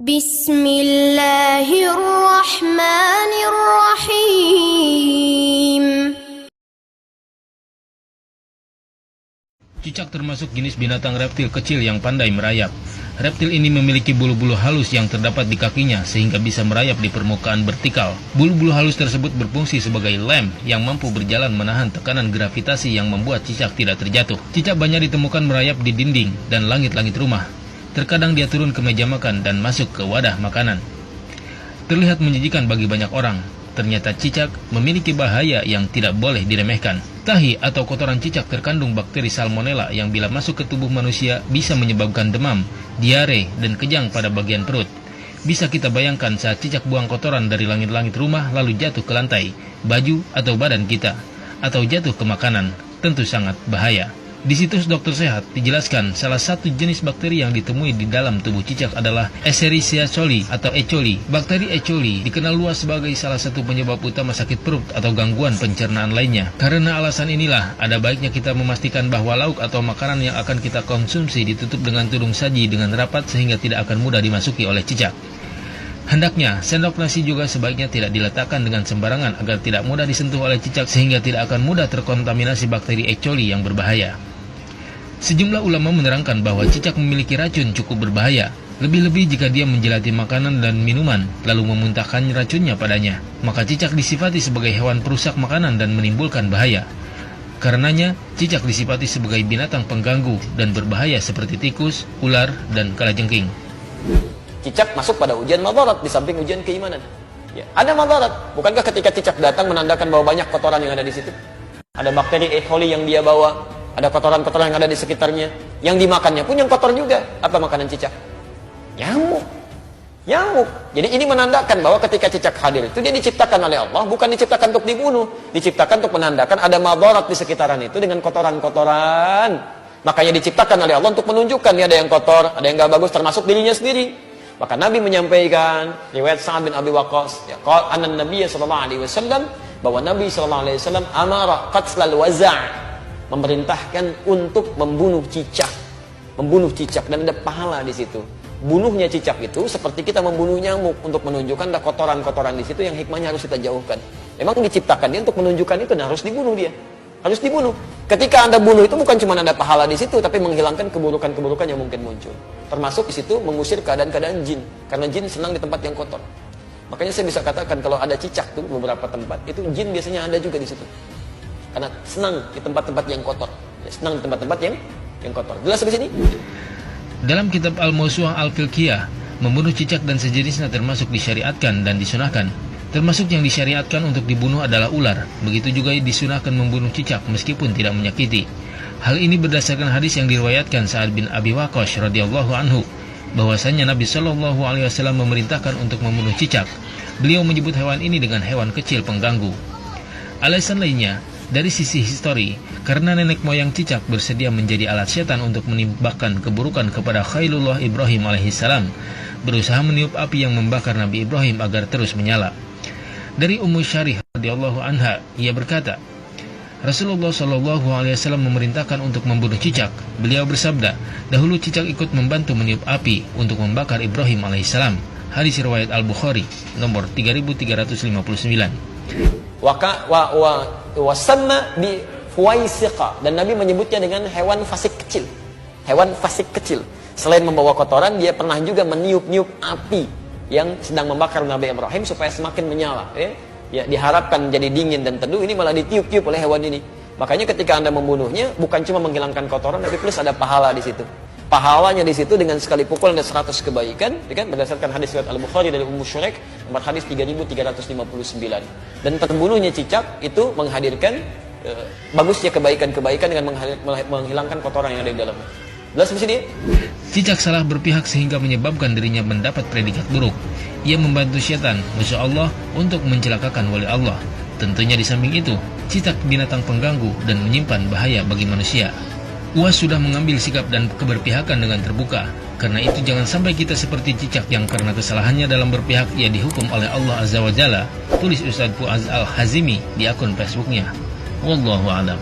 Bismillahirrahmanirrahim. Cicak termasuk jenis binatang reptil kecil yang pandai merayap. Reptil ini memiliki bulu-bulu halus yang terdapat di kakinya sehingga bisa merayap di permukaan vertikal. Bulu-bulu halus tersebut berfungsi sebagai lem yang mampu berjalan menahan tekanan gravitasi yang membuat cicak tidak terjatuh. Cicak banyak ditemukan merayap di dinding dan langit-langit rumah. Terkadang dia turun ke meja makan dan masuk ke wadah makanan. Terlihat menjijikan bagi banyak orang. Ternyata cicak memiliki bahaya yang tidak boleh diremehkan. Tahi atau kotoran cicak terkandung bakteri salmonella yang bila masuk ke tubuh manusia bisa menyebabkan demam, diare, dan kejang pada bagian perut. Bisa kita bayangkan saat cicak buang kotoran dari langit-langit rumah lalu jatuh ke lantai, baju, atau badan kita, atau jatuh ke makanan, tentu sangat bahaya. Di situs Dokter Sehat dijelaskan salah satu jenis bakteri yang ditemui di dalam tubuh cicak adalah Escherichia coli atau E. coli. Bakteri E. coli dikenal luas sebagai salah satu penyebab utama sakit perut atau gangguan pencernaan lainnya. Karena alasan inilah, ada baiknya kita memastikan bahwa lauk atau makanan yang akan kita konsumsi ditutup dengan tudung saji dengan rapat sehingga tidak akan mudah dimasuki oleh cicak. Hendaknya, sendok nasi juga sebaiknya tidak diletakkan dengan sembarangan agar tidak mudah disentuh oleh cicak sehingga tidak akan mudah terkontaminasi bakteri E. coli yang berbahaya. Sejumlah ulama menerangkan bahwa cicak memiliki racun cukup berbahaya, lebih-lebih jika dia menjelati makanan dan minuman, lalu memuntahkan racunnya padanya. Maka cicak disifati sebagai hewan perusak makanan dan menimbulkan bahaya. Karenanya, cicak disifati sebagai binatang pengganggu dan berbahaya seperti tikus, ular, dan kalajengking. Cicak masuk pada ujian madarat di samping ujian keimanan. Ya, ada madarat. Bukankah ketika cicak datang menandakan bahwa banyak kotoran yang ada di situ? Ada bakteri E. coli yang dia bawa. Ada kotoran-kotoran yang ada di sekitarnya. Yang dimakannya pun yang kotor juga. Apa makanan cicak? Nyamuk. Nyamuk. Jadi ini menandakan bahwa ketika cicak hadir itu dia diciptakan oleh Allah, bukan diciptakan untuk dibunuh. Diciptakan untuk menandakan ada madarat di sekitaran itu dengan kotoran-kotoran. Makanya diciptakan oleh Allah untuk menunjukkan dia ada yang kotor, ada yang gak bagus, termasuk dirinya sendiri. Maka Nabi menyampaikan, riwayat Sa'ad bin Abi Waqqas, ya, anan Nabi sallallahu alaihi wasallam, bahwa Nabi sallallahu alaihi wasallam amara qatlal waza', memerintahkan untuk membunuh cicak, dan ada pahala di situ. Bunuhnya cicak itu seperti kita membunuh nyamuk untuk menunjukkan ada kotoran-kotoran di situ yang hikmahnya harus kita jauhkan. Memang diciptakan dia untuk menunjukkan itu dan harus dibunuh dia. Harus dibunuh. Ketika Anda bunuh itu bukan cuma ada pahala di situ, tapi menghilangkan keburukan-keburukan yang mungkin muncul. Termasuk di situ mengusir keadaan-keadaan jin, karena jin senang di tempat yang kotor. Makanya saya bisa katakan kalau ada cicak tuh beberapa tempat, itu jin biasanya ada juga di situ. Karena senang di tempat-tempat yang kotor. Senang di tempat-tempat yang kotor. Jelas di sini? Dalam kitab Al-Mawsu'ah Al-Fiqhiyah, membunuh cicak dan sejenisnya termasuk disyariatkan dan disunahkan. Termasuk yang disyariatkan untuk dibunuh adalah ular. Begitu juga disunahkan membunuh cicak meskipun tidak menyakiti. Hal ini berdasarkan hadis yang diriwayatkan Sa'ad bin Abi Waqqas radhiyallahu anhu, bahwasanya Nabi Shallallahu alaihi wasallam memerintahkan untuk membunuh cicak. Beliau menyebut hewan ini dengan hewan kecil pengganggu. Alasan lainnya, dari sisi histori, karena nenek moyang cicak bersedia menjadi alat setan untuk menimpakan keburukan kepada Khalilullah Ibrahim alaihissalam, berusaha meniup api yang membakar Nabi Ibrahim agar terus menyala. Dari Ummu Syarih radhiyallahu anha, ia berkata, Rasulullah Shallallahu alaihi wasallam memerintahkan untuk membunuh cicak. Beliau bersabda, dahulu cicak ikut membantu meniup api untuk membakar Ibrahim alaihissalam. Hadis riwayat Al-Bukhari nomor 3359. Wasamma bi fuwaisiqa, dan Nabi menyebutnya dengan hewan fasik kecil. Hewan fasik kecil. Selain membawa kotoran, dia pernah juga meniup-niup api yang sedang membakar Nabi Ibrahim supaya semakin menyala. Ya, diharapkan menjadi dingin dan teduh. Ini malah ditiup-tiup oleh hewan ini. Makanya ketika Anda membunuhnya, bukan cuma menghilangkan kotoran, tapi plus ada pahala di situ. Pahalanya di situ dengan sekali pukul ada 100 kebaikan, ya kan? Berdasarkan hadis riwayat Al-Bukhari dari Ummu Syuraik, nomor hadis 3359. Dan terbunuhnya cicak itu menghadirkan bagusnya kebaikan-kebaikan dengan menghilangkan kotoran yang ada di dalamnya. Jelas di sini? Cicak salah berpihak sehingga menyebabkan dirinya mendapat predikat buruk. Ia membantu syaitan, Masya Allah, untuk mencelakakan wali Allah. Tentunya di samping itu, cicak binatang pengganggu dan menyimpan bahaya bagi manusia. UAS sudah mengambil sikap dan keberpihakan dengan terbuka. Karena itu jangan sampai kita seperti cicak yang karena kesalahannya dalam berpihak ia dihukum oleh Allah Azza wa Jalla. Tulis Ustaz Fuaz Al-Hazimi di akun Facebooknya. Wallahu a'lam.